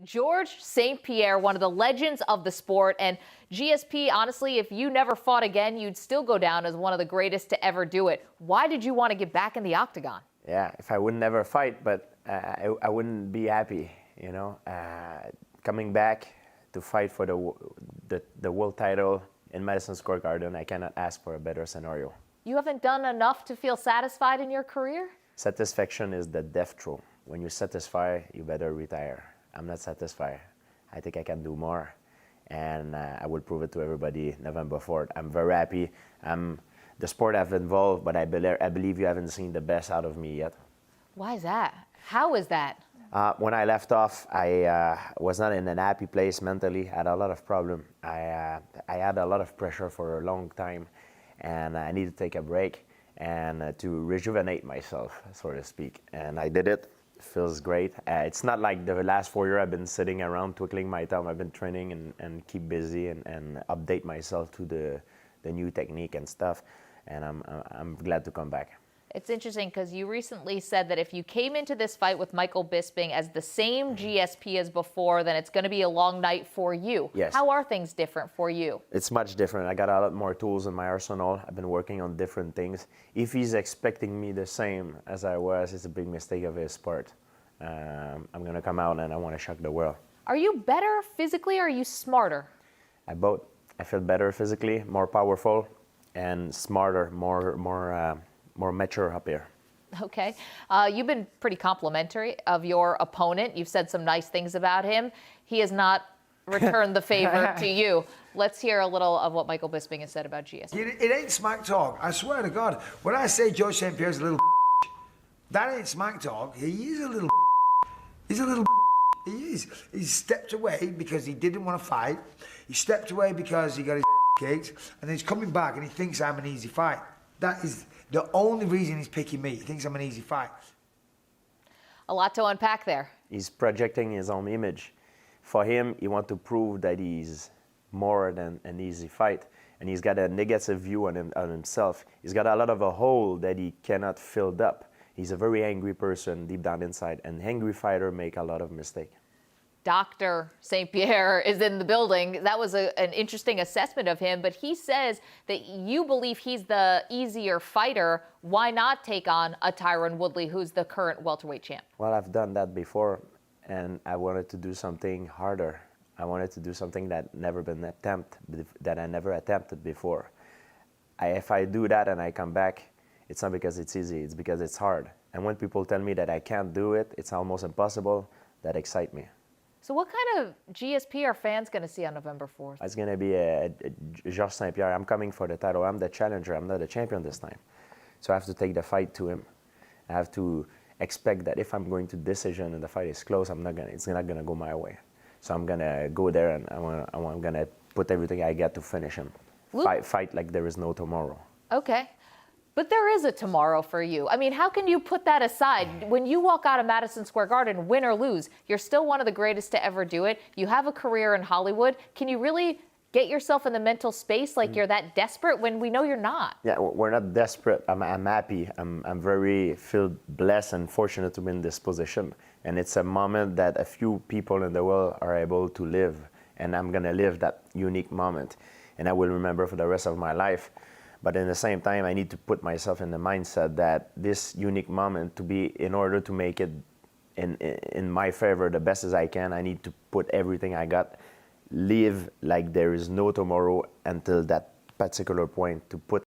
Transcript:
George St-Pierre, one of the legends of the sport. And GSP, honestly, if you never fought again, you'd still go down as one of the greatest to ever do it. Why did you want to get back in the octagon? Yeah, if I would never fight, but I wouldn't be happy, coming back to fight for the world title in Madison Square Garden, I cannot ask for a better scenario. You haven't done enough to feel satisfied in your career? Satisfaction is the death throw. When you're satisfied, you better retire. I'm not satisfied. I think I can do more, and I will prove it to everybody November 4th. I'm very happy. The sport I've involved, but I believe you haven't seen the best out of me yet. Why is that? How is that? When I left off, I was not in an happy place mentally. I had a lot of problems. I had a lot of pressure for a long time, and I needed to take a break and to rejuvenate myself, so to speak. And I did it. It feels great. It's not like the last 4 years I've been sitting around twiddling my thumb. I've been training and keep busy and update myself to the new technique and stuff. And I'm glad to come back. It's interesting because you recently said that if you came into this fight with Michael Bisping as the same GSP as before, then it's going to be a long night for you. Yes. How are things different for you? It's much different. I got a lot more tools in my arsenal. I've been working on different things. If he's expecting me the same as I was, it's a big mistake of his part. I'm going to come out and I want to shock the world. Are you better physically or are you smarter? I both. I feel better physically, more powerful, and smarter, more mature up here. Okay. You've been pretty complimentary of your opponent. You've said some nice things about him. He has not returned the favor to you. Let's hear a little of what Michael Bisping has said about GSP. It ain't smack talk. I swear to God. When I say George St-Pierre's a little that ain't smack talk. He is a little He's a little He is. He stepped away because he didn't want to fight. He stepped away because he got his kicked. And then he's coming back and he thinks I'm an easy fight. That is the only reason he's picking me. He thinks I'm an easy fight. A lot to unpack there. He's projecting his own image. For him, he wants to prove that he's more than an easy fight. And he's got a negative view on himself. He's got a lot of a hole that he cannot fill up. He's a very angry person deep down inside. And angry fighter make a lot of mistakes. Dr. St-Pierre is in the building. That was an interesting assessment of him, but he says that you believe he's the easier fighter. Why not take on a Tyron Woodley, who's the current welterweight champ? Well, I've done that before, and I wanted to do something harder. I wanted to do something that I never attempted before. If I do that and I come back, it's not because it's easy, it's because it's hard. And when people tell me that I can't do it, it's almost impossible, that excites me. So what kind of GSP are fans going to see on November 4th? It's going to be a George St-Pierre. I'm coming for the title. I'm the challenger. I'm not the champion this time. So I have to take the fight to him. I have to expect that if I'm going to decision and the fight is close, it's not going to go my way. So I'm going to go there and I'm going to put everything I got to finish him. Fight like there is no tomorrow. Okay. But there is a tomorrow for you. I mean, how can you put that aside? When you walk out of Madison Square Garden, win or lose, you're still one of the greatest to ever do it. You have a career in Hollywood. Can you really get yourself in the mental space like you're that desperate when we know you're not? Yeah, we're not desperate. I'm happy. I'm very feel blessed and fortunate to be in this position. And it's a moment that a few people in the world are able to live. And I'm going to live that unique moment. And I will remember for the rest of my life. But in the same time, I need to put myself in the mindset that this unique moment, in order to make it in my favor the best as I can, I need to put everything I got, live like there is no tomorrow until that particular point, to put